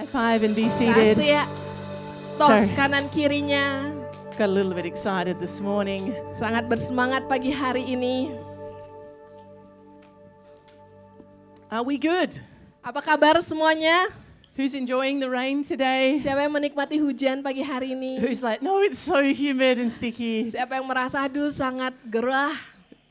high five and be seated. Kasih ya. Tos Sorry. kanan kirinya. Got a little bit excited this morning. Sangat bersemangat pagi hari ini. Are we good? Apa kabar semuanya? Who's enjoying the rain today? Siapa yang menikmati hujan pagi hari ini? Who's like, no, it's so humid and sticky. Siapa yang merasa aduh sangat gerah?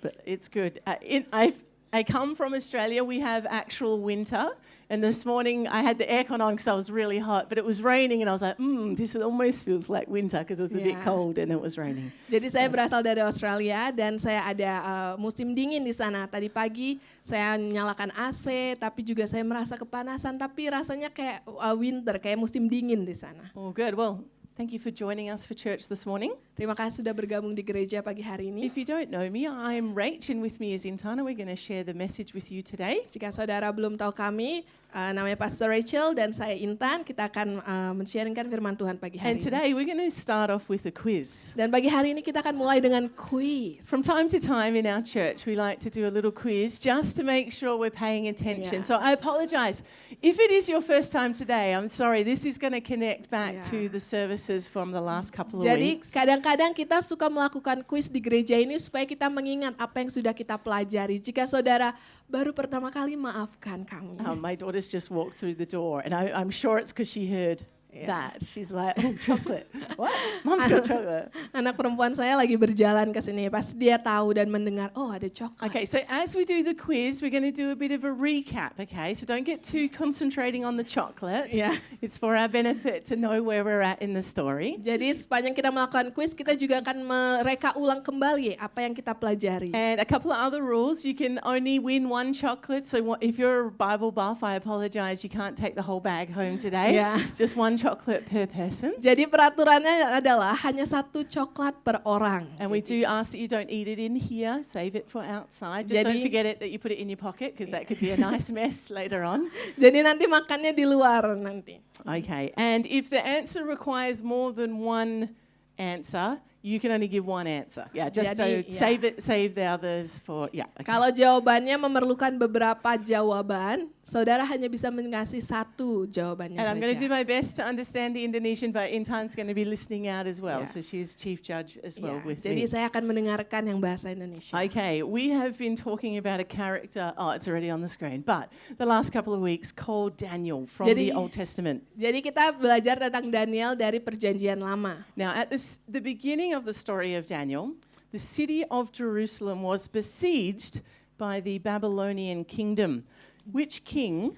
But it's good. I come from Australia. We have actual winter. And this morning I had the aircon on because I was really hot. But it was raining and I was like, this almost feels like winter because it was a bit cold and it was raining. Jadi saya berasal dari Australia dan saya ada musim dingin di sana. Tadi pagi saya menyalakan AC, tapi juga saya merasa kepanasan. Tapi rasanya kayak winter, kayak musim dingin di sana. Oh, good. Well, thank you for joining us for church this morning. Terima kasih sudah bergabung di gereja pagi hari ini. If you don't know me, I'm Rach and with me is Intana. We're going to share the message with you today. Jika saudara belum tahu kami, namanya Pastor Rachel dan saya Intan, kita akan men-sharingkan firman Tuhan pagi hari And ini. today we're going to start off with a quiz. Dan pagi hari ini kita akan mulai dengan quiz. From time to time in our church, we like to do a little quiz just to make sure we're paying attention. Yeah. So I apologize. If it is your first time today, I'm sorry. This is going to connect back to the services from the last couple of Jadi weeks. kadang-kadang kita suka melakukan quiz di gereja ini supaya kita mengingat apa yang sudah kita pelajari. Jika saudara baru pertama kali, maafkan kami. My daughter's just walked through the door, and I'm sure it's because she heard that. She's like, oh, chocolate. What? Mom's got chocolate. Anak perempuan saya lagi berjalan ke sini. Pas dia tahu dan mendengar, oh ada coklat. Okay, so as we do the quiz, we're going to do a bit of a recap, okay? So don't get too concentrating on the chocolate. Yeah. It's for our benefit to know where we're at in the story. Jadi sepanjang kita melakukan quiz, kita juga akan mereka ulang kembali apa yang kita pelajari. And a couple of other rules, you can only win one chocolate. So if you're a Bible buff, I apologize, you can't take the whole bag home today. Yeah. Just one chocolate per person. Jadi peraturannya adalah hanya satu coklat per orang. And we do ask that you don't eat it in here, save it for outside. Just don't Jadi- forget it that you put it in your pocket because that could be a nice mess later on. Jadi nanti makannya di luar nanti. Okay, and if the answer requires more than one answer, you can only give one answer. Yeah, just Jadi, so save the others for, yeah. Okay. Kalau jawabannya memerlukan beberapa jawaban, saudara hanya bisa mengasih satu jawabannya And I'm going to do saja. my best to understand the Indonesian, but Intan's going to be listening out as well. Yeah. So she's chief judge as well Ya, with jadi me. saya akan mendengarkan yang bahasa Indonesia. Okay, we have been talking about a character, it's already on the screen, but the last couple of weeks called Daniel from the Jadi- Old Testament. Jadi kita belajar tentang Daniel dari Perjanjian Lama. Now, at the beginning of the story of Daniel, the city of Jerusalem was besieged by the Babylonian kingdom. Which king?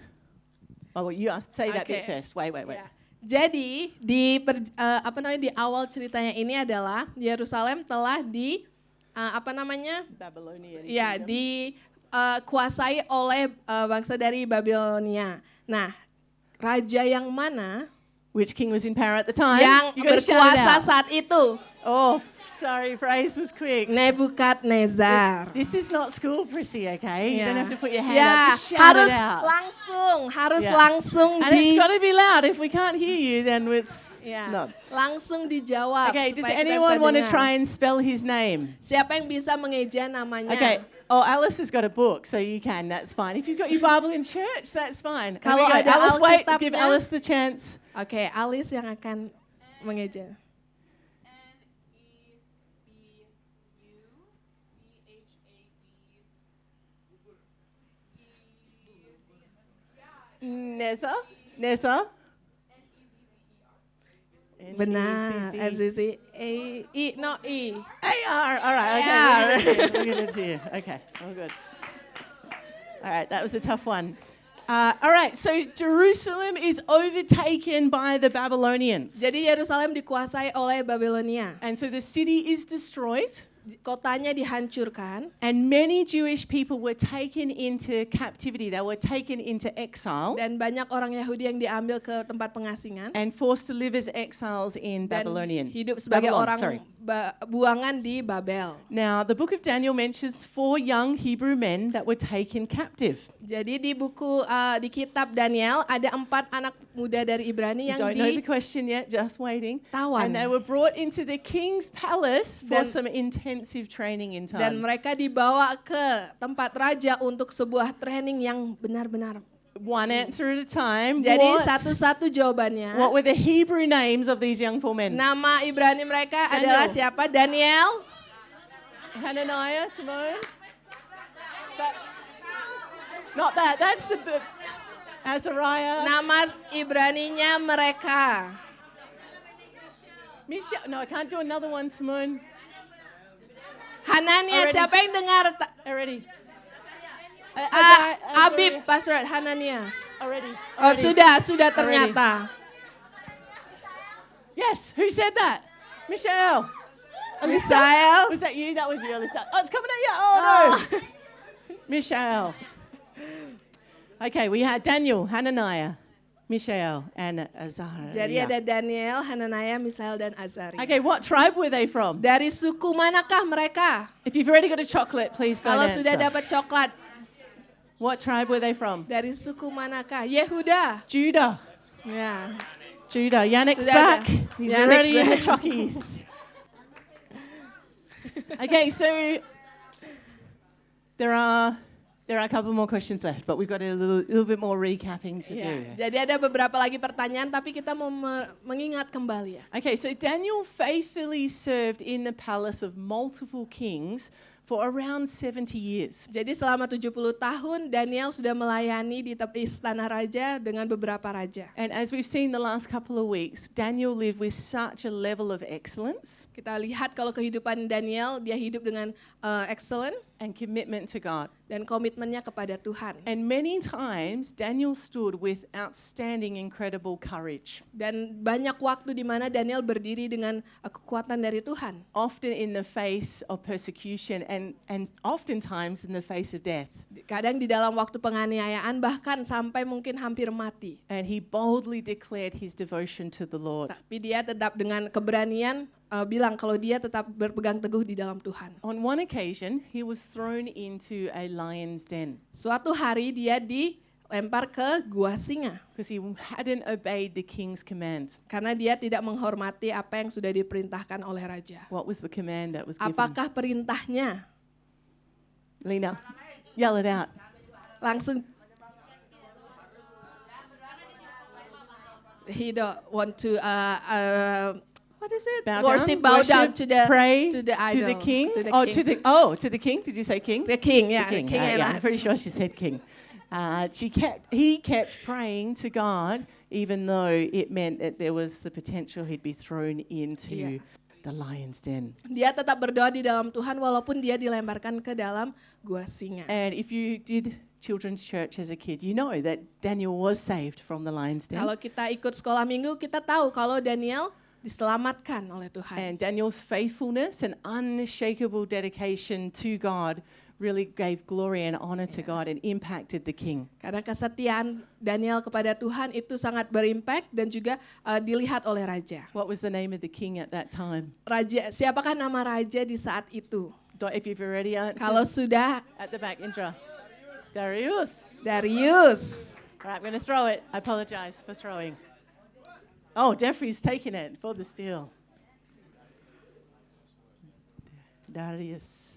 Oh, you asked, say that bit Okay. first. Wait. Ya. Jadi di awal ceritanya ini adalah Yerusalem telah Babylonian. ya kingdom. dikuasai oleh bangsa dari Babilonia. Nah, raja yang mana Which king was in power at the time? yang You gotta shout it berkuasa out. saat itu? Oh, sorry, Praise was quick. Nebukadnezar. This is not school, Prissy, okay? You Ya. don't have to put your hand Ya, up, just shout harus it out. harus Yeah. langsung And it's di got to be loud. If we can't hear you, then it's ya, not. langsung dijawab. Okay, does supaya kita anyone bisa want to dengar. try and spell his name? Siapa yang bisa mengeja namanya? Okay. Oh, Alice has got a book, so you can. That's fine. If you've got your Bible in church, that's fine. Here we Kalau go. ada Alice, wait. Give Alkitabnya- Alice the chance. Oke, Alice yang akan mengeja. Neza. Neza. Benar. N-E-Z-Z. No I. A-R. All right. Okay. A-R. We'll give it to you. Okay. All good. All right. That was a tough one. All right. So Jerusalem is overtaken by the Babylonians. Jadi Yerusalem dikuasai oleh Babilonia. And so the city is destroyed. Kotanya dihancurkan. And many Jewish people were taken into captivity. They were taken into exile Dan banyak orang Yahudi yang diambil ke tempat pengasingan. and forced to live as exiles in Dan Babylonian. hidup sebagai Babylon, orang sorry. buangan di Babel. Now, the book of Daniel mentions 4 young Hebrew men that were taken captive. Jadi di di kitab Daniel ada 4 anak muda dari Ibrani You yang don't know the question yet, just waiting. ditawan. And they were brought into the king's palace for Dan- some intensive training in Dan time. mereka dibawa ke tempat raja untuk sebuah training yang benar-benar One answer at a time. Jadi satu-satu jawabannya. What were the Hebrew names of these young 4 men? Nama Ibrani mereka Daniel. adalah siapa? Daniel, Hananiah, Simone. Not that. That's the Azariah. nama Ibraninya mereka. Misha. No, I can't do another one, Simone. Hanania, Already. siapa yang dengar? Already. Abib, Pastor Hanania. Already. Oh, sudah ternyata. Yes. Who said that? Michelle. Misael. Was that you? That was you on the side. Oh, it's coming at you. Oh, no. Michelle. Okay, we had Daniel, Hananiah, Mishael, and Azariah. Jadi ada Daniel, Hananiah, Misael, dan Azariah. Okay, what tribe were they from? Dari suku manakah mereka? If you've already got a chocolate, please don't Kalau answer. sudah dapat coklat, What tribe were they from? dari suku manakah? Yehuda. Judah. Ya. Judah. Yannick's Sudah back. ada. He's Yannick's already in the back. chockies. Okay, so there are a couple more questions left, but we've got a little bit more recapping to Ya, do. jadi ada beberapa lagi pertanyaan, tapi kita mau mengingat kembali ya. Okay, so Daniel faithfully served in the palace of multiple kings for around 70 years. Jadi selama 70 tahun Daniel sudah melayani di istana raja dengan beberapa raja. And as we've seen the last couple of weeks, Daniel lived with such a level of excellence Kita lihat kalau kehidupan Daniel, dia hidup dengan excellent and commitment to God. dan komitmennya kepada Tuhan. And many times Daniel stood with outstanding, incredible courage, Dan banyak waktu di mana Daniel berdiri dengan kekuatan dari Tuhan. often in the face of persecution and oftentimes in the face of death. Kadang di dalam waktu penganiayaan bahkan sampai mungkin hampir mati. And he boldly declared his devotion to the Lord. Tapi dia tetap dengan keberanian bilang kalau dia tetap berpegang teguh di dalam Tuhan. On one occasion, he was thrown into a lion's den Suatu hari dia dilempar ke gua singa. because he hadn't obeyed the king's command. Karena dia tidak menghormati apa yang sudah diperintahkan oleh raja. What was the command that was given? Apakah perintahnya? Lena, yell it out. Langsung he don't want to what is it? Bow Bow down down, to the pray to the idol. to the king. To the Oh, king. to the king. Did you say king? The king, yeah, The king. king and Yeah, I. I'm pretty sure she said king. He kept praying to God, even though it meant that there was the potential he'd be thrown into Yeah. the lion's den. Dia tetap berdoa di dalam Tuhan walaupun dia dilemparkan ke dalam gua singa. And if you did children's church as a kid, you know that Daniel was saved from the lion's den. Kalau kita ikut sekolah minggu, kita tahu kalau Daniel diselamatkan oleh Tuhan. And Daniel's faithfulness and unshakable dedication to God really gave glory and honor to God and impacted the king. Karena kesetiaan Daniel kepada Tuhan itu sangat berimpact dan juga dilihat oleh raja. What was the name of the king at that time? Raja, siapakah nama raja di saat itu? If you've already answered. Kalau sudah, At the back, Indra. Darius. Darius. All right, I'm going to throw it. I apologize for throwing. Oh, Jeffrey's taking it for the steal. Darius.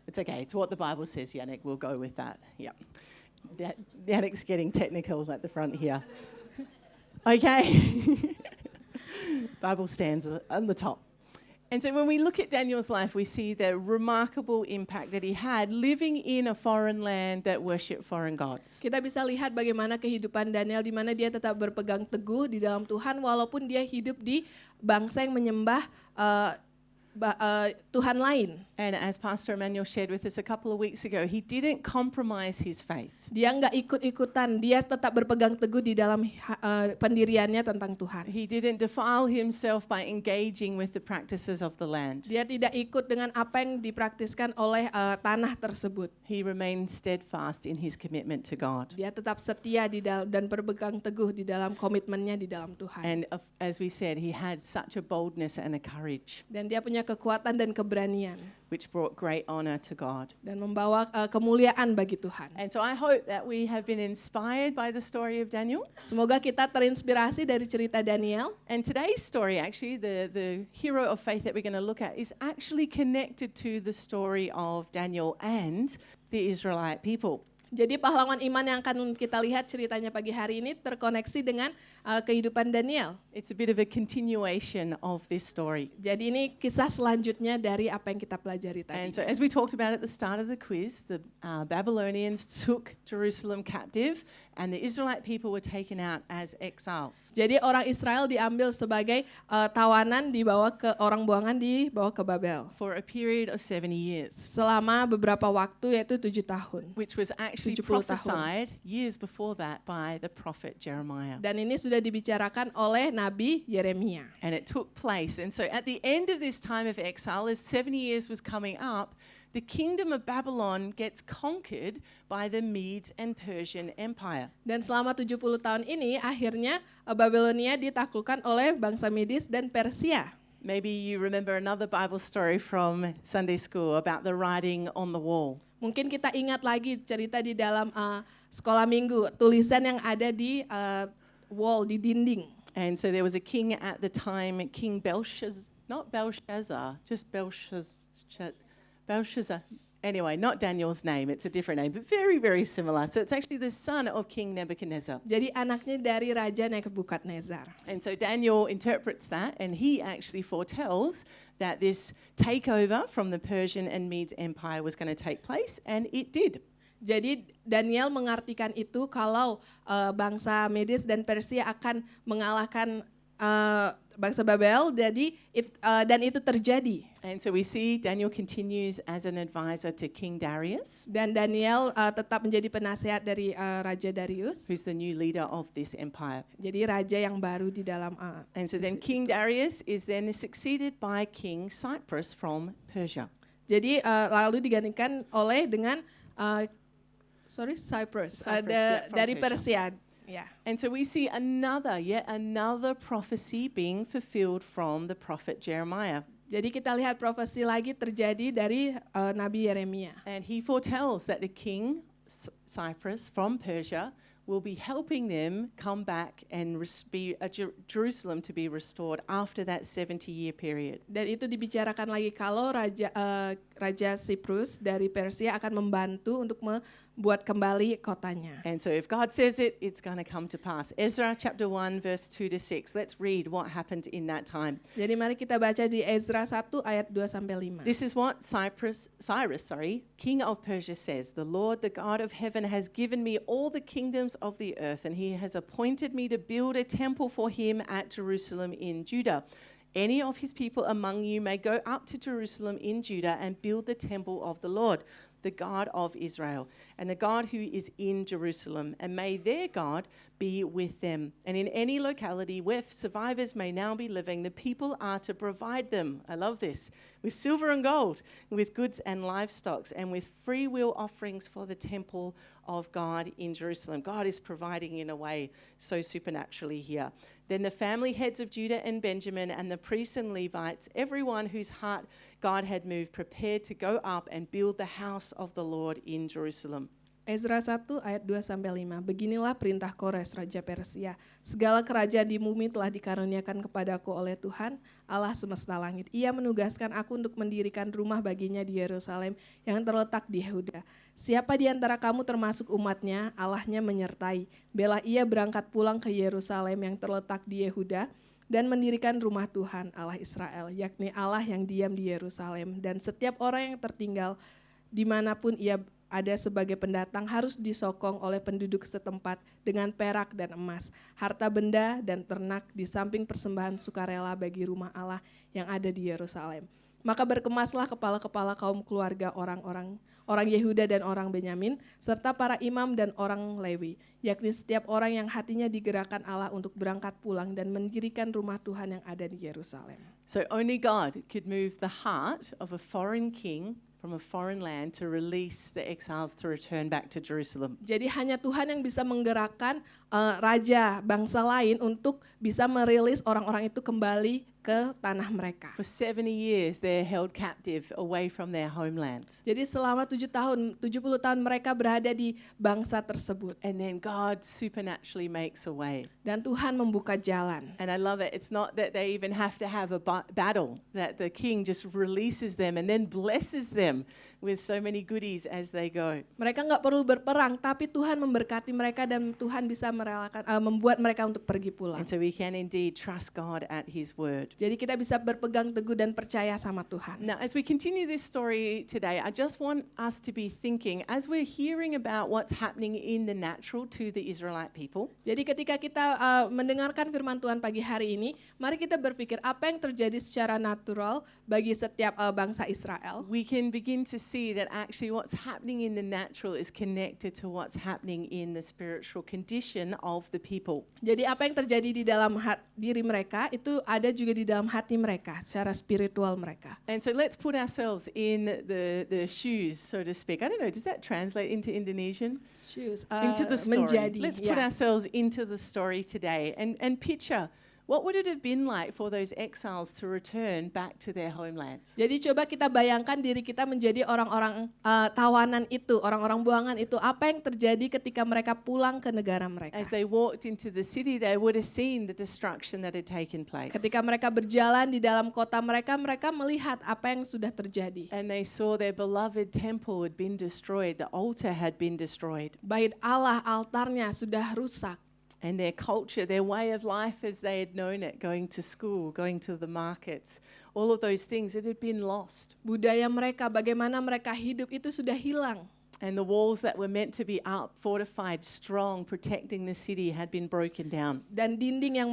It's okay. It's what the Bible says, Yannick. We'll go with that. Yep. Yannick's getting technical at the front here. Okay. Bible stands on the top. And so when we look at Daniel's life, we see the remarkable impact that he had living in a foreign land that worship foreign gods. Kita bisa lihat bagaimana kehidupan Daniel di mana dia tetap berpegang teguh di dalam Tuhan walaupun dia hidup di bangsa yang menyembah Tuhan lain. And as Pastor Emmanuel shared with us a couple of weeks ago, he didn't compromise his faith. Dia nggak ikut-ikutan, dia tetap berpegang teguh di dalam pendiriannya tentang Tuhan. He didn't defile himself by engaging with the practices of the land. Dia tidak ikut dengan apa yang dipraktiskan oleh tanah tersebut. He remained steadfast in his commitment to God. Dia tetap setia dan berpegang teguh di dalam komitmennya di dalam Tuhan. And as we said, he had such a boldness and a courage, Dan dia punya kekuatan dan keberanian which brought great honor to God. dan membawa kemuliaan bagi Tuhan. And so I hope that we have been inspired by the story of Daniel. Semoga kita terinspirasi dari cerita Daniel. And today's story, actually, the hero of faith that we're going to look at is actually connected to the story of Daniel and the Israelite people. Jadi pahlawan iman yang akan kita lihat ceritanya pagi hari ini terkoneksi dengan kehidupan Daniel. It's a bit of a continuation of this story. Jadi ini kisah selanjutnya dari apa yang kita pelajari And tadi. so, as we talked about at the start of the quiz, the Babylonians took Jerusalem captive, and the Israelite people were taken out as exiles. Jadi orang Israel diambil sebagai tawanan, dibawa ke orang buangan, dibawa ke Babel For a period of 70 years, selama beberapa waktu, yaitu 7 tahun. which was actually 70 tahun. prophesied years before that by the prophet Jeremiah. Dan ini sudah dibicarakan oleh Nabi Yeremia. And it took place. And so at the end of this time of exile, as 70 years was coming up, the kingdom of Babylon gets conquered by the Medes and Persian Empire. Dan selama 70 tahun ini akhirnya Babilonia ditaklukkan oleh bangsa Medes dan Persia. Maybe you remember another Bible story from Sunday school about the writing on the wall. Mungkin kita ingat lagi cerita di dalam sekolah minggu, tulisan yang ada di wall, di dinding. And so there was a king at the time, King Belshazzar, not Belshazzar, just Belshazzar. Anyway, not Daniel's name, it's a different name, but very, very similar. So it's actually the son of King Nebuchadnezzar. Jadi anaknya dari Raja Nebukadnezar. And so Daniel interprets that, and he actually foretells that this takeover from the Persian and Medes Empire was going to take place, and it did. Jadi Daniel mengartikan itu kalau bangsa Medes dan Persia akan mengalahkan bangsa Babel, dan itu terjadi. And so we see Daniel continues as an advisor to King Darius, Dan Daniel tetap menjadi penasehat dari Raja Darius, who's the new leader of this empire. jadi raja yang baru di dalam. And so then King Darius is then succeeded by King Cyprus from Persia. Jadi lalu digantikan dengan Cyprus, yeah, from dari Persia. Persia. Ya. And so we see yet another prophecy being fulfilled from the prophet Jeremiah. Jadi kita lihat profesi lagi terjadi dari Nabi Yeremia. And he foretells that the king, Cyprus from Persia, will be helping them come back and Jerusalem to be restored after that 70-year period. Dan itu dibicarakan lagi kalau Raja Cyprus dari Persia akan membantu untuk membuat kembali kotanya. And so if God says it, it's going to come to pass. Ezra chapter 1 verse 2 to 6. Let's read what happened in that time. Jadi mari kita baca di Ezra 1 ayat 2 sampai 5. This is what Cyrus, king of Persia says, "The Lord, the God of heaven, has given me all the kingdoms of the earth, and he has appointed me to build a temple for him at Jerusalem in Judah. Any of his people among you may go up to Jerusalem in Judah and build the temple of the Lord, the God of Israel, and the God who is in Jerusalem, and may their God be with them. And in any locality where survivors may now be living, the people are to provide them," I love this, "with silver and gold, with goods and livestock, and with free will offerings for the temple of God in Jerusalem." God is providing in a way so supernaturally here. "Then the family heads of Judah and Benjamin and the priests and Levites, everyone whose heart God had moved, prepared to go up and build the house of the Lord in Jerusalem." Ezra 1 ayat 2 sampai 5. Beginilah perintah Kores raja Persia. Segala kerajaan di bumi telah dikaruniakan kepadaku oleh Tuhan Allah semesta langit. Ia menugaskan aku untuk mendirikan rumah baginya di Yerusalem yang terletak di Yehuda. Siapa di antara kamu termasuk umatnya, Allahnya menyertai. Bela ia berangkat pulang ke Yerusalem yang terletak di Yehuda dan mendirikan rumah Tuhan Allah Israel, yakni Allah yang diam di Yerusalem. Dan setiap orang yang tertinggal dimanapun ia ada sebagai pendatang harus disokong oleh penduduk setempat dengan perak dan emas, harta benda dan ternak di samping persembahan sukarela bagi rumah Allah yang ada di Yerusalem. Maka berkemaslah kepala-kepala kaum keluarga orang Yehuda dan orang Benyamin, serta para imam dan orang Lewi, yakni setiap orang yang hatinya digerakkan Allah untuk berangkat pulang dan mendirikan rumah Tuhan yang ada di Yerusalem. So only God could move the heart of a foreign king from a foreign land to release the exiles to return back to Jerusalem. Jadi hanya Tuhan yang bisa menggerakkan raja bangsa lain untuk bisa merilis orang-orang itu kembali ke tanah mereka. For 70 years they're held captive away from their homeland. Jadi selama 70 tahun mereka berada di bangsa tersebut. And then God supernaturally makes a way. Dan Tuhan membuka jalan. And I love it. It's not that they even have to have a battle, that the king just releases them and then blesses them with so many goodies as they go. Mereka nggak perlu berperang, tapi Tuhan memberkati mereka dan Tuhan bisa membuat mereka untuk pergi pulang. And so we can indeed trust God at His word. Jadi kita bisa berpegang teguh dan percaya sama Tuhan. Now, as we continue this story today, I just want us to be thinking, as we're hearing about what's happening in the natural to the Israelite people, Jadi ketika kita mendengarkan firman Tuhan pagi hari ini, mari kita berpikir apa yang terjadi secara natural bagi setiap bangsa Israel. we can begin to see that actually what's happening in the natural is connected to what's happening in the spiritual condition of the people. Jadi apa yang terjadi di dalam diri mereka itu ada juga di dalam hati mereka, secara spiritual mereka. And so let's put ourselves in the shoes, so to speak. I don't know, does that translate into Indonesian? Into the story. Menjadi. Let's put ourselves into the story today and picture what would it have been like for those exiles to return back to their homeland. Jadi coba kita bayangkan diri kita menjadi orang-orang tawanan itu, orang-orang buangan itu. Apa yang terjadi ketika mereka pulang ke negara mereka? As they walked into the city, they would have seen the destruction that had taken place. Ketika mereka berjalan di dalam kota mereka, mereka melihat apa yang sudah terjadi. And they saw their beloved temple had been destroyed, the altar had been destroyed. Bait Allah, altarnya sudah rusak. And their culture, their way of life as they had known it, going to school, going to the markets, all of those things, it had been lost. Budaya mereka, bagaimana mereka hidup itu sudah hilang. And the walls that were meant to be up, fortified, strong, protecting the city had been broken down. Dan dinding yang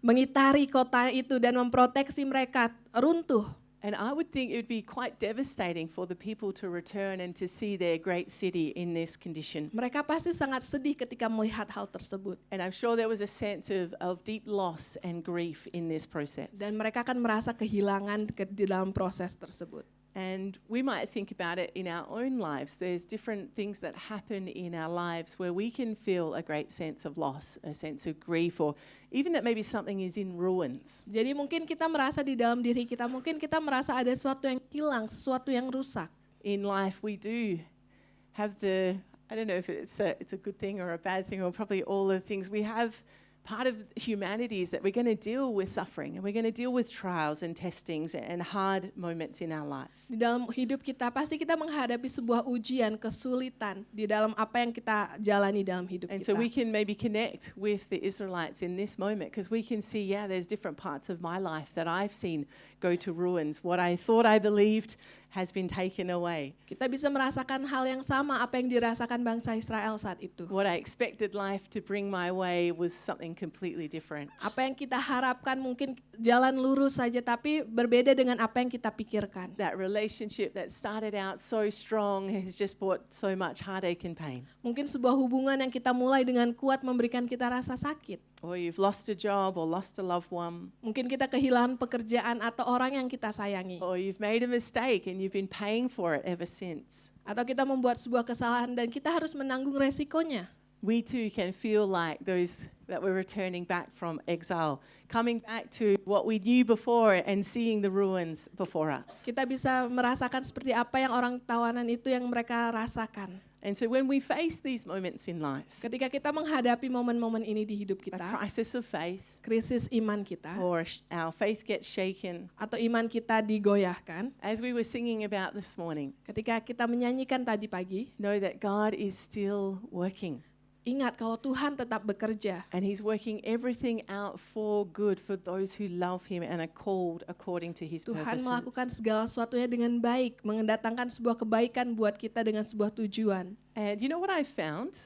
mengitari kota itu dan memproteksi mereka runtuh. And I would think it would be quite devastating for the people to return and to see their great city in this condition. Mereka pasti sangat sedih ketika melihat hal tersebut. And I'm sure there was a sense of deep loss and grief in this process. Dan mereka akan merasa kehilangan di dalam proses tersebut. And we might think about it in our own lives. There's different things that happen in our lives where we can feel a great sense of loss, a sense of grief, or even that maybe something is in ruins. Jadi mungkin kita merasa di dalam diri kita, mungkin kita merasa ada sesuatu yang hilang, sesuatu yang rusak. In life we do have I don't know if it's a good thing or a bad thing, or probably all the things. We have part of humanity is that we're going to deal with suffering and we're going to deal with trials and testings and hard moments in our life. Di dalam hidup kita pasti kita menghadapi sebuah ujian, kesulitan di dalam apa yang kita jalani dalam hidup And kita. so we can maybe connect with the Israelites in this moment because we can see, there's different parts of my life that I've seen go to ruins. What I thought I believed has been taken away. Kita bisa merasakan hal yang sama apa yang dirasakan bangsa Israel saat itu. What I expected life to bring my way was something completely different. Apa yang kita harapkan mungkin jalan lurus saja tapi berbeda dengan apa yang kita pikirkan. That relationship that started out so strong has just brought so much heartache and pain. Mungkin sebuah hubungan yang kita mulai dengan kuat memberikan kita rasa sakit. Or you've lost a job or lost a loved one. Mungkin kita kehilangan pekerjaan atau orang yang kita sayangi. Or you've made a mistake and you've been paying for it ever since. Atau kita membuat sebuah kesalahan dan kita harus menanggung resikonya. We too can feel like those that were returning back from exile, coming back to what we knew before and seeing the ruins before us. Kita bisa merasakan seperti apa yang orang tawanan itu yang mereka rasakan. And so when we face these moments in life, Ketika kita menghadapi momen-momen ini di hidup a kita, crisis of faith, krisis iman kita, or our faith gets shaken, atau iman kita digoyahkan, as we were singing about this morning, ketika kita menyanyikan tadi pagi, know that God is still working. ingat kalau Tuhan tetap bekerja. And He's working everything out for good for those who love Him and are called according to His Tuhan purposes. melakukan segala sesuatunya dengan baik, mendatangkan sebuah kebaikan buat kita dengan sebuah tujuan. And you know what I found?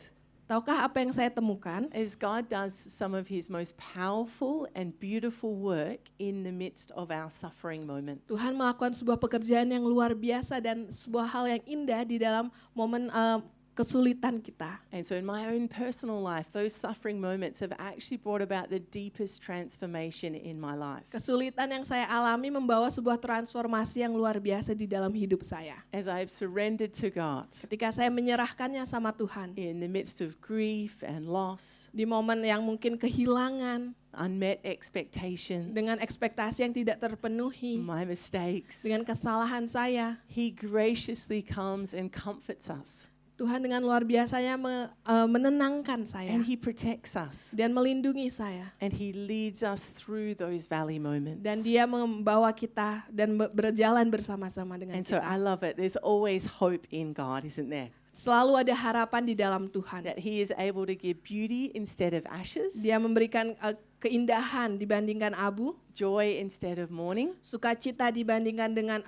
Tahukah apa yang saya temukan? Is God does some of His most powerful and beautiful work in the midst of our suffering moments. Tuhan melakukan sebuah pekerjaan yang luar biasa dan sebuah hal yang indah di dalam momen kesulitan kita. And so in my own personal life, those suffering moments have actually brought about the deepest transformation in my life. Kesulitan yang saya alami membawa sebuah transformasi yang luar biasa di dalam hidup saya. As I've surrendered to God Ketika saya menyerahkannya sama Tuhan, in the midst of grief and loss, di momen yang mungkin kehilangan, unmet expectations, dengan ekspektasi yang tidak terpenuhi, my mistakes, dengan kesalahan saya, He graciously comes and comforts us. Tuhan dengan luar biasanya menenangkan saya and He protects us. dan melindungi saya. And He leads us through those valley moments. Dan dia membawa kita dan berjalan bersama-sama dengan And so I kita. love it. There's always hope in God, isn't there? Selalu ada harapan di dalam Tuhan. That He is able to give beauty instead of ashes, Dia memberikan keindahan dibandingkan abu, joy instead of mourning, sukacita dibandingkan dengan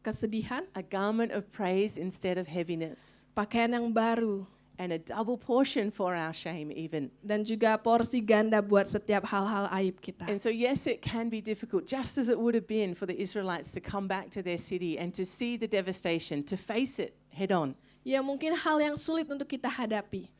kesedihan, a garment of praise instead of heaviness, pakaian yang baru, and a double portion for our shame even. dan juga porsi ganda buat setiap hal-hal aib kita. And so yes, it can be difficult, just as it would have been for the Israelites to come back to their city and to see the devastation, to face it head on. Ya mungkin hal yang sulit untuk kita hadapi.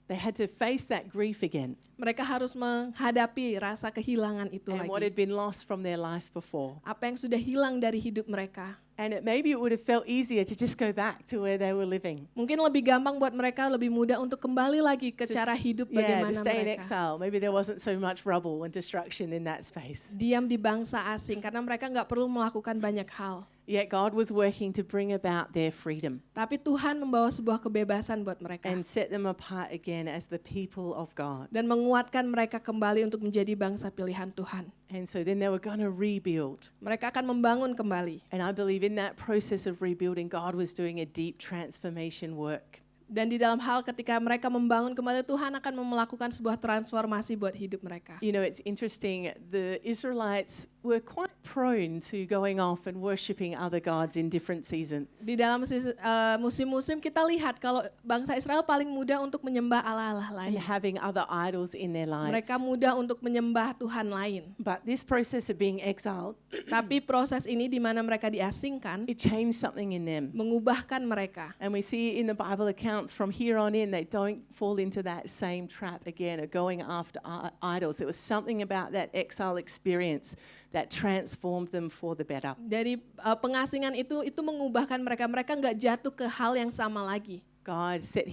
They had to face that grief again Mereka harus menghadapi rasa kehilangan itu and what lagi. had been lost from their life before. Apa yang sudah hilang dari hidup mereka. And maybe it would have felt easier to just go back to where they were living. Mungkin lebih gampang buat mereka, lebih mudah untuk kembali lagi ke cara hidup Yeah, to bagaimana stay in mereka. exile. Maybe there wasn't so much rubble and destruction in that space. Diam di bangsa asing karena mereka nggak perlu melakukan banyak hal. Yet God was working to bring about their freedom Tapi Tuhan membawa sebuah kebebasan buat mereka. and set them apart again as the people of God. Dan menguatkan mereka kembali untuk menjadi bangsa pilihan Tuhan. And so then they were going to rebuild. Mereka akan membangun kembali. And I believe in that process of rebuilding, God was doing a deep transformation work. Dan di dalam hal ketika mereka membangun kembali, Tuhan akan melakukan sebuah transformasi buat hidup mereka. You know, it's interesting, the Israelites were quite prone to going off and worshipping other gods in different seasons. Di dalam musim-musim kita lihat kalau bangsa Israel paling mudah untuk menyembah Allah-Allah And lain. having other idols in their lives. Mereka mudah untuk menyembah Tuhan lain. But this process of being exiled, Tapi proses ini di mana mereka diasingkan, it changed something in them. mengubahkan mereka. And we see in the Bible accounts from here on in, they don't fall into that same trap again of going after idols. It was something about that exile experience that transformed them for the better. Dari pengasingan itu mengubahkan mereka. Mereka nggak jatuh ke hal yang sama lagi. God set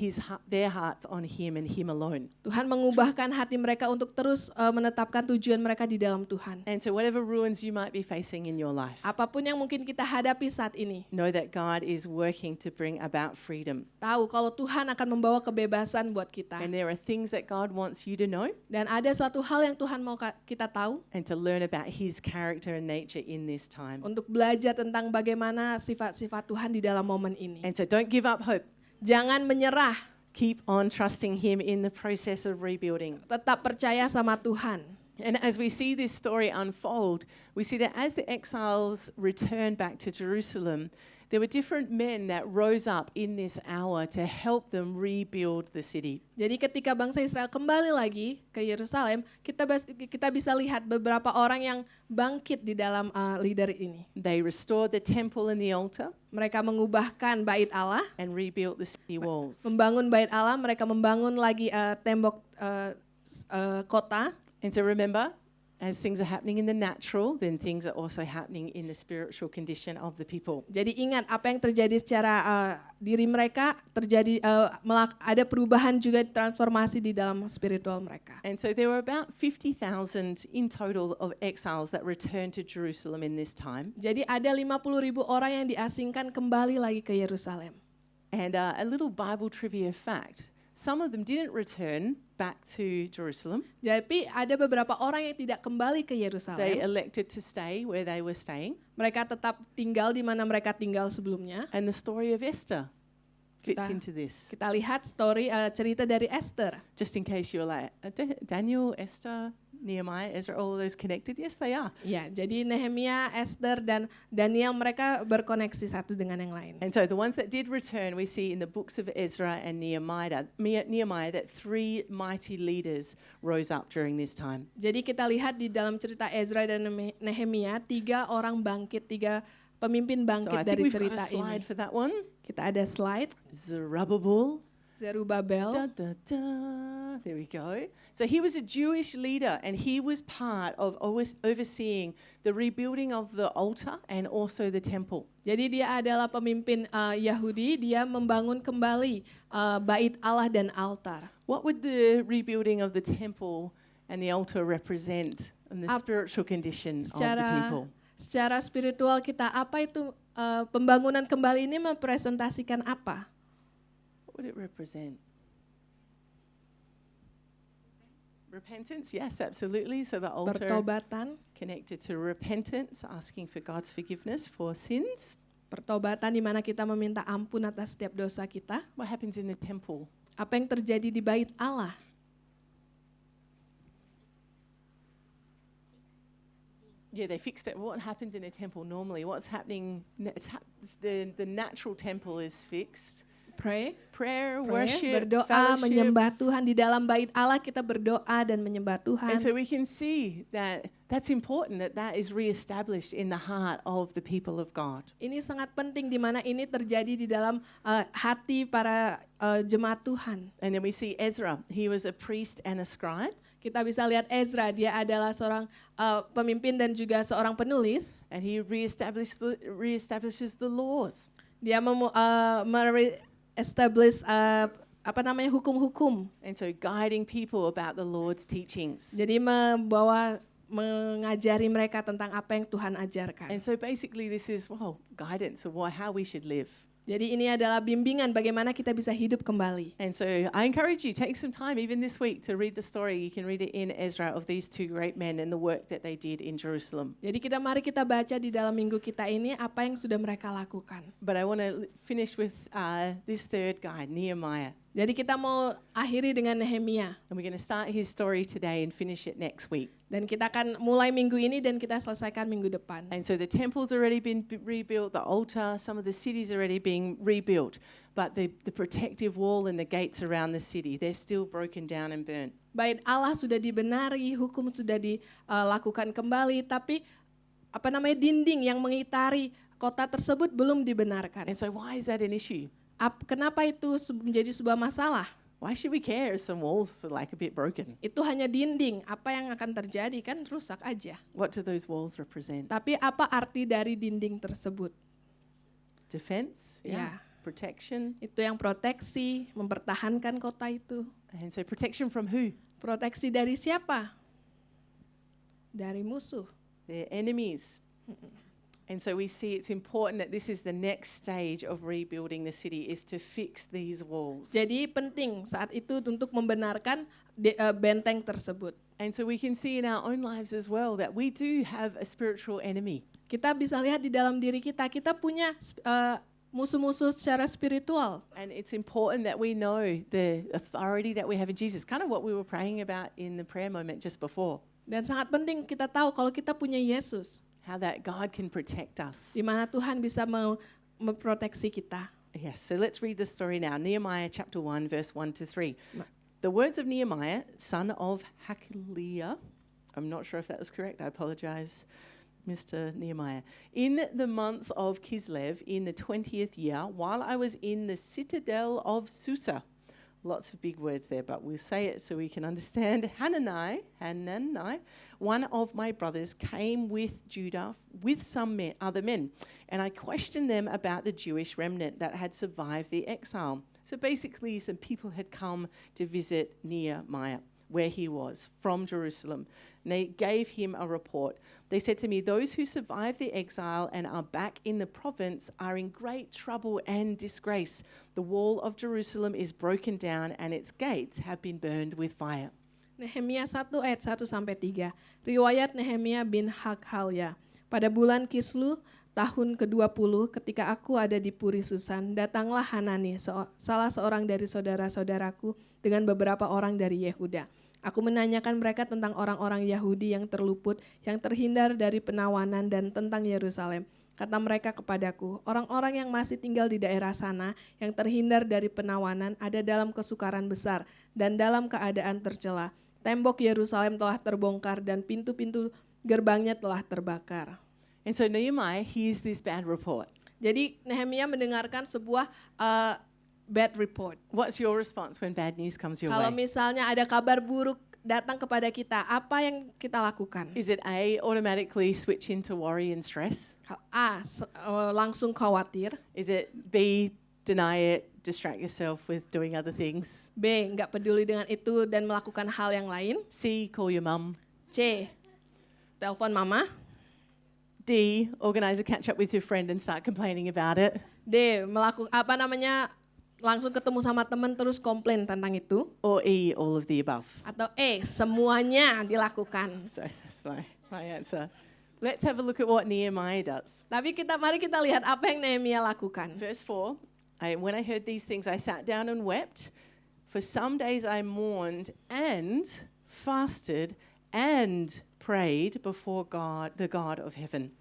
their hearts on Him and Him alone. Tuhan mengubahkan hati mereka untuk terus menetapkan tujuan mereka di dalam Tuhan. And so whatever ruins you might be facing in your life, Apapun yang mungkin kita hadapi saat ini, know that God is working to bring about freedom. tahu kalau Tuhan akan membawa kebebasan buat kita. And there are things that God wants you to know Dan ada suatu hal yang Tuhan mau kita tahu and to learn about His character and nature in this time. untuk belajar tentang bagaimana sifat-sifat Tuhan di dalam momen ini. And so don't give up hope. Jangan menyerah, Keep on trusting Him in the process of rebuilding. tetap percaya sama Tuhan. And as we see this story unfold, we see that as the exiles returned back to Jerusalem, there were different men that rose up in this hour to help them rebuild the city. Jadi ketika bangsa Israel kembali lagi ke Yerusalem, kita bisa lihat beberapa orang yang bangkit di dalam leader ini. They restored the temple and the altar Mereka mengubahkan bait Allah, and rebuilt the city walls. membangun bait Allah, mereka membangun lagi tembok kota. And so remember, as things are happening in the natural, then things are also happening in the spiritual condition of the people. Jadi ingat apa yang terjadi secara diri mereka, ada perubahan juga transformasi di dalam spiritual mereka. And so there were about 50,000 in total of exiles that returned to Jerusalem in this time. Jadi ada 50.000 orang yang diasingkan kembali lagi ke Yerusalem. And a little Bible trivia fact, some of them didn't return back to Jerusalem. Jadi ada beberapa orang yang tidak kembali ke They Yerusalem. elected to stay where they were staying. Mereka tetap tinggal di mana mereka tinggal sebelumnya. And the story of Esther fits Kita- into this. Kita lihat cerita dari Esther. Just in case you're like, Daniel, Esther, Nehemiah, Ezra, all of those connected? Yes, they are. Ya, jadi Nehemia, Esther, dan Daniel mereka berkoneksi satu dengan yang lain. And so the ones that did return, we see in the books of Ezra and Nehemiah that three mighty leaders rose up during this time. Jadi kita lihat di dalam cerita Ezra dan Nehemia, 3 orang bangkit, 3 pemimpin So bangkit I dari think we've got cerita a slide ini. for that one. Kita ada slide, Zerubbabel. Zerubabel. Da, da, da. There we go. So he was a Jewish leader and he was part of overseeing the rebuilding of the altar and also the temple. Jadi dia adalah pemimpin Yahudi, dia membangun kembali bait Allah dan altar. What would the rebuilding of the temple and the altar represent in the spiritual condition of the people? Secara spiritual kita, apa itu pembangunan kembali ini mempresentasikan apa? would it represent? Repentance, yes, absolutely. So the altar Pertobatan, connected to repentance, asking for God's forgiveness for sins. pertobatan di mana kita meminta ampun atas setiap dosa kita. What happens in the temple? Apa yang terjadi di bait Allah? Yeah, they fixed it. What happens in a temple normally? What's happening? The natural temple is fixed. Pray, Prayer, worship, berdoa, fellowship. menyembah Tuhan. Di dalam bait Allah kita berdoa dan menyembah Tuhan. And so we can see that that's important, that is reestablished in the heart of the people of God. Ini sangat penting di mana ini terjadi di dalam hati para jemaat Tuhan. And then we see Ezra. He was a priest and a scribe. Kita bisa lihat Ezra, dia adalah seorang pemimpin dan juga seorang penulis. And he reestablishes the laws. Dia establish hukum-hukum. And so guiding people about the Lord's teachings. Jadi mengajari mereka tentang apa yang Tuhan ajarkan. And so basically this is, guidance of how we should live. Jadi ini adalah bimbingan bagaimana kita bisa hidup kembali. And so I encourage you, take some time even this week to read the story. You can read it in Ezra of these two great men and the work that they did in Jerusalem. Jadi mari kita baca di dalam minggu kita ini apa yang sudah mereka lakukan. But I want to finish with this third guy, Nehemiah. Jadi kita mau akhiri dengan Nehemia. And we're going to start his story today and finish it next week. Dan kita akan mulai minggu ini dan kita selesaikan minggu depan. And so the temple's already been rebuilt, the altar, some of the cities already being rebuilt. But the protective wall and the gates around the city, they're still broken down and burnt. Bait Allah sudah dibenari, hukum sudah dilakukan kembali, tapi dinding yang mengitari kota tersebut belum dibenarkan. And so why is that an issue? Kenapa itu menjadi sebuah masalah? Why should we care if some walls are like a bit broken? Itu hanya dinding, apa yang akan terjadi kan rusak aja. What do those walls represent? Tapi apa arti dari dinding tersebut? Defense, Ya. Protection. Itu yang proteksi, mempertahankan kota itu. And so protection from who? Proteksi dari siapa? Dari musuh. Their enemies. And so we see it's important that this is the next stage of rebuilding the city, is to fix these walls. Jadi penting saat itu untuk membenarkan benteng tersebut. And so we can see in our own lives as well that we do have a spiritual enemy. Kita bisa lihat di dalam diri kita punya musuh-musuh secara spiritual. And it's important that we know the authority that we have in Jesus, kind of what we were praying about in the prayer moment just before. Dan sangat penting kita tahu kalau kita punya Yesus. How that God can protect us. Di mana Tuhan bisa memproteksi kita. Yes, so let's read the story now. Nehemiah chapter 1, verse 1 to 3. The words of Nehemiah, son of Hakaliah. I'm not sure if that was correct. I apologize, Mr. Nehemiah. In the month of Kislev, in the 20th year, while I was in the citadel of Susa. Lots of big words there, but we'll say it so we can understand. Hanani, one of my brothers, came with Judah with some other men, and I questioned them about the Jewish remnant that had survived the exile. So basically, some people had come to visit Nehemiah, where he was, from Jerusalem. And they gave him a report. They said to me, those who survived the exile and are back in the province are in great trouble and disgrace. The wall of Jerusalem is broken down and its gates have been burned with fire. Nehemia 1 ayat 1-3. Riwayat Nehemia bin Hakhalia. Pada bulan Kislu, tahun ke-20, ketika aku ada di Puri Susan, datanglah Hanani, salah seorang dari saudara-saudaraku, dengan beberapa orang dari Yehuda. Aku menanyakan mereka tentang orang-orang Yahudi yang terluput, yang terhindar dari penawanan dan tentang Yerusalem. Kata mereka kepadaku, orang-orang yang masih tinggal di daerah sana, yang terhindar dari penawanan, ada dalam kesukaran besar dan dalam keadaan tercela. Tembok Yerusalem telah terbongkar dan pintu-pintu gerbangnya telah terbakar. And so Nehemiah hears this bad report. Jadi Nehemia mendengarkan sebuah bad report. What's your response when bad news comes your Kalau way? misalnya ada kabar buruk datang kepada kita, apa yang kita lakukan? Is it A, automatically switch into worry and stress? A, langsung khawatir. Is it B, deny it, distract yourself with doing other things? B, nggak peduli dengan itu dan melakukan hal yang lain. C, call your mum? C, telepon mama. D, organize a catch up with your friend and start complaining about it? D, langsung ketemu sama teman terus komplain tentang itu, or E, all of the above? atau semuanya dilakukan. So that's my answer. Let's have a look at what Nehemiah does. Tapi mari kita lihat apa yang Nehemia lakukan. Verse 4, when I heard these things, I sat down and wept. For some days I mourned and fasted and prayed before God, the God of heaven.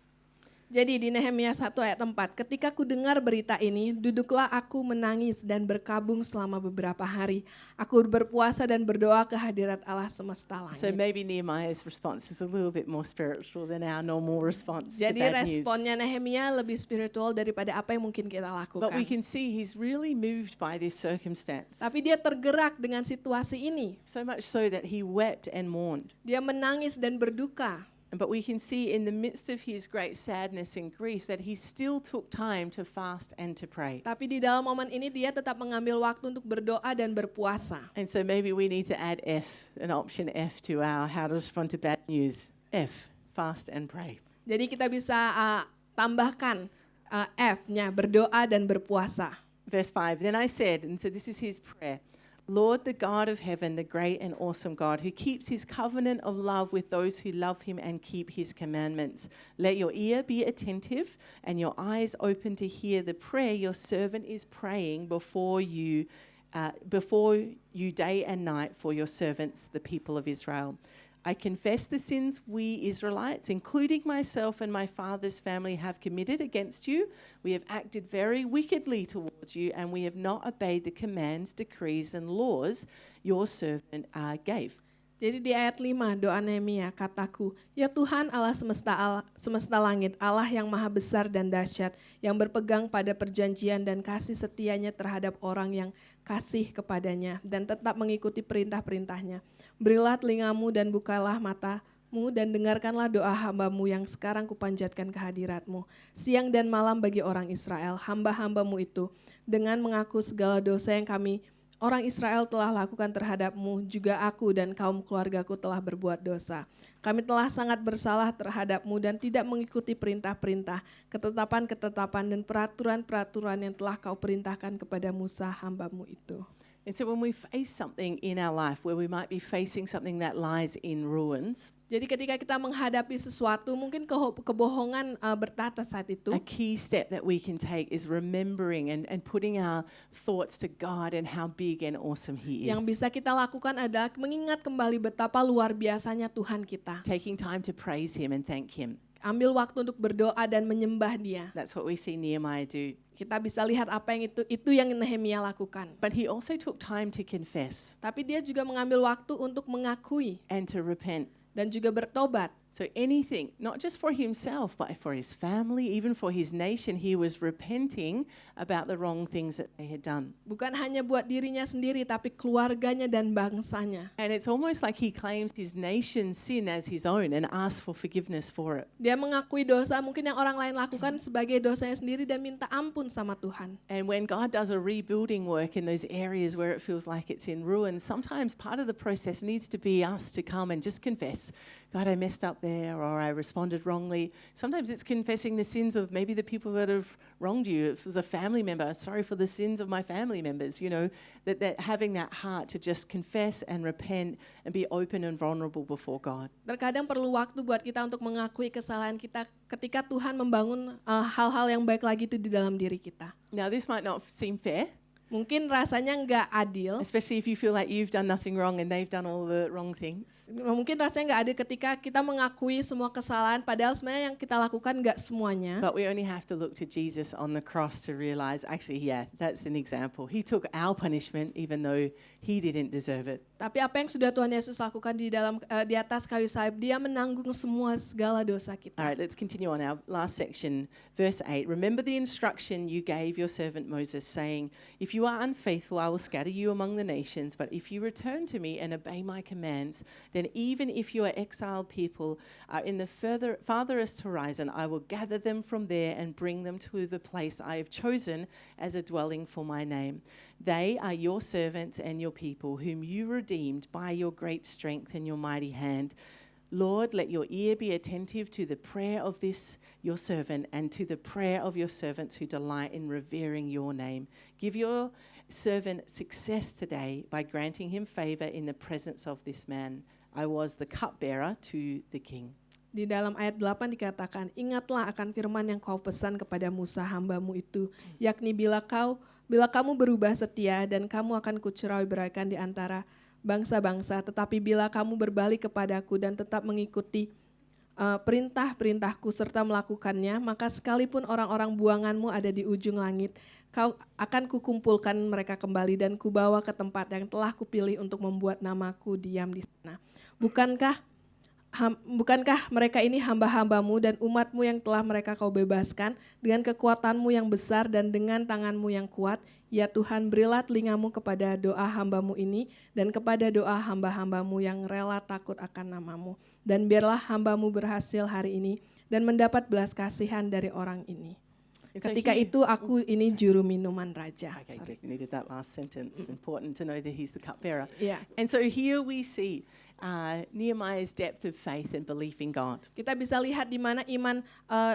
Jadi di Nehemia 1 ayat 4, ketika ku dengar berita ini, duduklah aku menangis dan berkabung selama beberapa hari. Aku berpuasa dan berdoa ke hadirat Allah semesta langit. So maybe Nehemiah's response is a little bit more spiritual than our normal response to Jadi bad news. responnya Nehemia lebih spiritual daripada apa yang mungkin kita But we lakukan. can see he's really moved by this circumstance. Tapi dia tergerak dengan situasi ini. So much so that he wept and mourned. Dia menangis dan berduka. But we can see in the midst of his great sadness and grief that he still took time to fast and to pray. Tapi di dalam momen ini dia tetap mengambil waktu untuk berdoa dan berpuasa. And so maybe we need to add an option F to our how to respond to bad news. F, fast and pray. Jadi kita bisa tambahkan F-nya, berdoa dan berpuasa. Verse 5, then I said, and so this is his prayer, Lord, the God of heaven, the great and awesome God, who keeps his covenant of love with those who love him and keep his commandments. Let your ear be attentive and your eyes open to hear the prayer your servant is praying before you day and night for your servants, the people of Israel. I confess the sins we Israelites, including myself and my father's family, have committed against you. We have acted very wickedly towards you, and we have not obeyed the commands, decrees, and laws your servant gave. Jadi di ayat 5 doa Nehemia, kataku, ya Tuhan Allah semesta langit, Allah yang maha besar dan dahsyat, yang berpegang pada perjanjian dan kasih setianya terhadap orang yang kasih kepadanya dan tetap mengikuti perintah-perintahnya. Berilah telingamu dan bukalah matamu dan dengarkanlah doa hambamu yang sekarang kupanjatkan ke hadiratmu. Siang dan malam bagi orang Israel, hamba-hambamu itu, dengan mengaku segala dosa yang kami orang Israel telah lakukan terhadapmu, juga aku dan kaum keluargaku telah berbuat dosa. Kami telah sangat bersalah terhadapmu dan tidak mengikuti perintah-perintah, ketetapan-ketetapan dan peraturan-peraturan yang telah kau perintahkan kepada Musa hambamu itu. And so when we face something in our life where we might be facing something that lies in ruins, Jadi ketika kita menghadapi sesuatu, mungkin kebohongan bertata saat itu. a key step that we can take is remembering and putting our thoughts to God and how big and awesome He is. Yang bisa kita lakukan adalah mengingat kembali betapa luar biasanya Tuhan kita. Taking time to praise Him and thank Him. Ambil waktu untuk berdoa dan menyembah Dia. That's what we see Nehemiah do. Kita bisa lihat apa yang itu yang Nehemia lakukan. But he also took time to confess Tapi dia juga mengambil waktu untuk mengakui and to repent. dan juga bertobat. So anything, not just for himself, but for his family, even for his nation, he was repenting about the wrong things that they had done. Bukan hanya buat dirinya sendiri, tapi keluarganya dan bangsanya. And it's almost like he claims his nation's sin as his own and asks for forgiveness for it. Dia mengakui dosa mungkin yang orang lain lakukan sebagai dosanya sendiri dan minta ampun sama Tuhan. And when God does a rebuilding work in those areas where it feels like it's in ruins, sometimes part of the process needs to be us to come and just confess, God, I messed up there, or I responded wrongly. Sometimes it's confessing the sins of maybe the people that have wronged you. If it was a family member, sorry for the sins of my family members, you know, that having that heart to just confess and repent and be open and vulnerable before God. Terkadang perlu waktu buat kita untuk mengakui kesalahan kita ketika Tuhan membangun hal-hal yang baik lagi itu di dalam diri kita. Now, this might not seem fair, Mungkin rasanya nggak adil. especially if you feel like you've done nothing wrong and they've done all the wrong things. Mungkin rasanya nggak adil ketika kita mengakui semua kesalahan, padahal sebenarnya yang kita lakukan nggak semuanya. But we only have to look to Jesus on the cross to realize, actually, yeah, that's an example. He took our punishment even though he didn't deserve it. Tapi apa yang sudah Tuhan Yesus lakukan di atas kayu salib, dia menanggung segala dosa kita. All right, let's continue on our last section, verse 8. Remember the instruction you gave your servant Moses, saying, if you are unfaithful, I will scatter you among the nations. But if you return to me and obey my commands, then even if your exiled people are in the farthest horizon, I will gather them from there and bring them to the place I have chosen as a dwelling for my name. They are your servants and your people, whom you redeemed by your great strength and your mighty hand. Lord, let your ear be attentive to the prayer of this your servant and to the prayer of your servants who delight in revering your name. Give your servant success today by granting him favor in the presence of this man. I was the cupbearer to the king. Di dalam ayat 8 dikatakan, ingatlah akan firman yang kau pesan kepada Musa hambamu itu, yakni bila kamu berubah setia dan kamu akan kucerai-beraikan di antara bangsa-bangsa, tetapi bila kamu berbalik kepadaku dan tetap mengikuti perintah-perintahku serta melakukannya, maka sekalipun orang-orang buanganmu ada di ujung langit, kau akan kukumpulkan mereka kembali dan kubawa ke tempat yang telah kupilih untuk membuat namaku diam di sana. Bukankah mereka ini hamba-hambamu dan umatmu yang telah mereka kau bebaskan dengan kekuatanmu yang besar dan dengan tanganmu yang kuat? Ya Tuhan, berilah telingamu kepada doa hambamu ini dan kepada doa hamba-hambamu yang rela takut akan namamu. Dan biarlah hambamu berhasil hari ini dan mendapat belas kasihan dari orang ini. Ketika itu aku ini juru minuman raja. Okay, good. Needed that last sentence. Important to know that he's the cupbearer. Yeah. And so here we see Nehemiah's depth of faith and belief in God. Kita bisa lihat di mana iman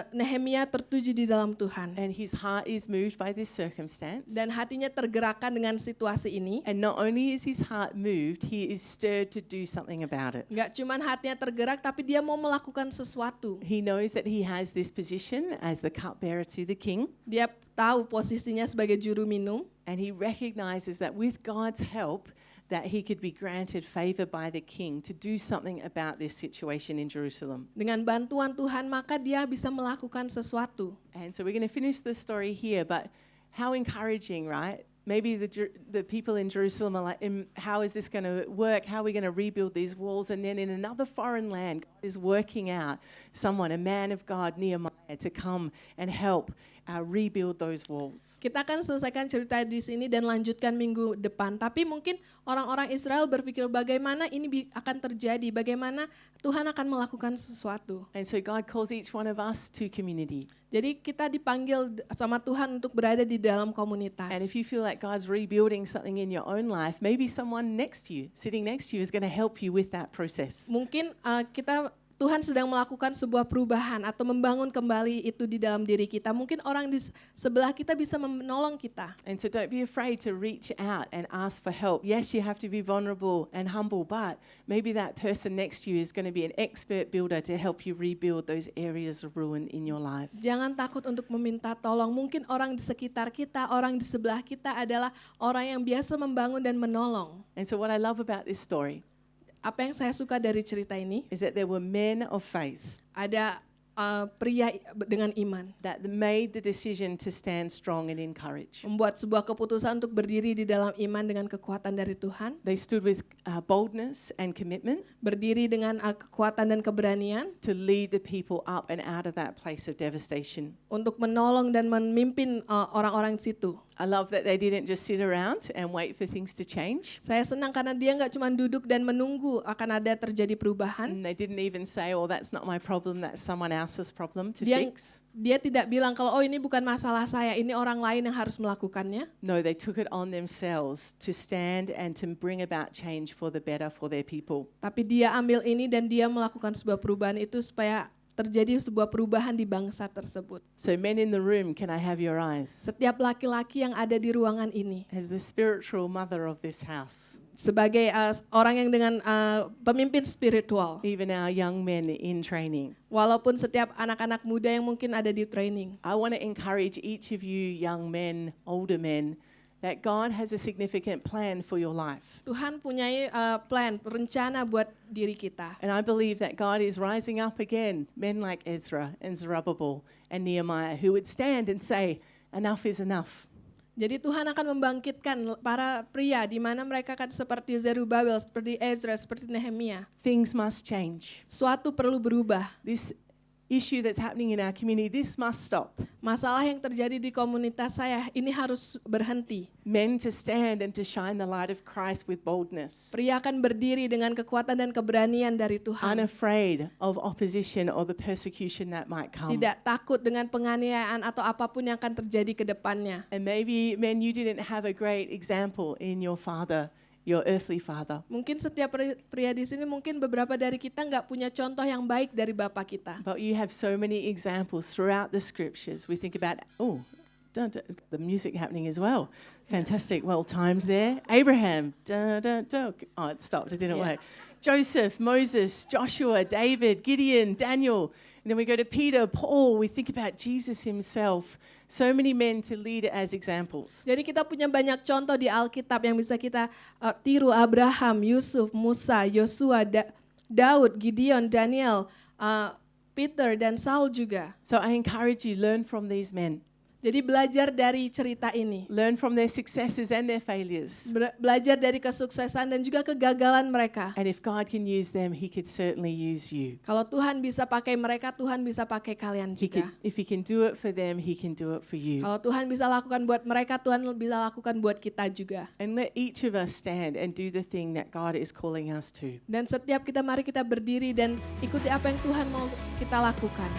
Nehemia tertuju di dalam Tuhan. And his heart is moved by this circumstance. Dan hatinya tergerakkan dengan situasi ini. And not only is his heart moved, he is stirred to do something about it. Enggak cuman hatinya tergerak, tapi dia mau melakukan sesuatu. He knows that he has this position as the cupbearer to the king. Dia tahu posisinya sebagai juru minum. And he recognizes that with God's help, that he could be granted favor by the king to do something about this situation in Jerusalem. Dengan bantuan Tuhan, maka dia bisa melakukan sesuatu. And so we're going to finish the story here, but how encouraging, right? Maybe the people in Jerusalem are like, how is this going to work? How are we going to rebuild these walls? And then in another foreign land, God is working out someone, a man of God, Nehemiah, to come and help rebuild those walls. Kita akan selesaikan cerita di sini dan lanjutkan minggu depan. Tapi mungkin orang-orang Israel berpikir bagaimana ini akan terjadi, bagaimana Tuhan akan melakukan sesuatu. And so God calls each one of us to community. Jadi kita dipanggil sama Tuhan untuk berada di dalam komunitas. And if you feel like God's rebuilding something in your own life, maybe someone next to you, sitting next to you, is going to help you with that process. Mungkin Tuhan sedang melakukan sebuah perubahan atau membangun kembali itu di dalam diri kita. Mungkin orang di sebelah kita bisa menolong kita. And so don't be afraid to reach out and ask for help. Yes, you have to be vulnerable and humble, but maybe that person next to you is going to be an expert builder to help you rebuild those areas of ruin in your life. Jangan takut untuk meminta tolong. Mungkin orang di sekitar kita, orang di sebelah kita adalah orang yang biasa membangun dan menolong. And so what I love about this story Apa yang saya suka dari cerita ini, is that there were men of faith ada pria dengan iman, that made the decision to stand strong and encourage. membuat sebuah keputusan untuk berdiri di dalam iman dengan kekuatan dari Tuhan, They stood with boldness and commitment berdiri dengan kekuatan dan keberanian to lead the people up and out of that place of devastation. untuk menolong dan memimpin orang-orang di situ. I love that they didn't just sit around and wait for things to change. Saya senang karena dia nggak cuma duduk dan menunggu akan ada terjadi perubahan. And they didn't even say, oh, that's not my problem, that's someone else's problem to Dia, fix. dia tidak bilang kalau ini bukan masalah saya, ini orang lain yang harus melakukannya. No, they took it on themselves to stand and to bring about change for the better for their people. Tapi dia ambil ini dan dia melakukan sebuah perubahan itu supaya terjadi sebuah perubahan di bangsa tersebut. So men in the room, can I have your eyes? Setiap laki-laki yang ada di ruangan ini, As the spiritual mother of this house, sebagai orang yang dengan pemimpin spiritual, even our young men in training, walaupun setiap anak-anak muda yang mungkin ada di training, I want to encourage each of you young men, older men, that God has a significant plan for your life. Tuhan punya plan, rencana buat diri kita. And I believe that God is rising up again men like Ezra and Zerubbabel and Nehemiah who would stand and say, enough is enough. Jadi Tuhan akan membangkitkan para pria di mana mereka akan seperti Zerubabel, seperti Ezra, seperti Nehemia. Things must change. Suatu perlu berubah. This issue that's happening in our community, this must stop. Masalah yang terjadi di komunitas saya ini harus berhenti. Men to stand and to shine the light of Christ with boldness, Pria akan berdiri dengan kekuatan dan keberanian dari Tuhan. unafraid of opposition or the persecution that might come. Tidak takut dengan penganiayaan atau apapun yang akan terjadi ke depannya. And maybe, men, you didn't have a great example in your father, your earthly father. Mungkin setiap pria di sini, mungkin beberapa dari kita nggak punya contoh yang baik dari bapak kita. But you have so many examples throughout the scriptures. We think about, the music happening as well. Fantastic, well timed there. Abraham, oh, it stopped, it didn't work. Joseph, Moses, Joshua, David, Gideon, Daniel. And then we go to Peter, Paul, we think about Jesus himself. So many men to lead as examples. Jadi kita punya banyak contoh di Alkitab yang bisa kita tiru. Abraham, Yusuf, Musa, Yosua, Daud, Gideon, Daniel, Peter, dan Saul juga. So I encourage you, learn from these men. Jadi belajar dari cerita ini. Learn from their successes and their failures. Belajar dari kesuksesan dan juga kegagalan mereka. And if God can use them, He could certainly use you. Kalau Tuhan bisa pakai mereka, Tuhan bisa pakai kalian juga. If He can do it for them, He can do it for you. Kalau Tuhan bisa lakukan buat mereka, Tuhan bisa lakukan buat kita juga. And let each of us stand and do the thing that God is calling us to. Dan setiap kita, mari kita berdiri dan ikuti apa yang Tuhan mau kita lakukan.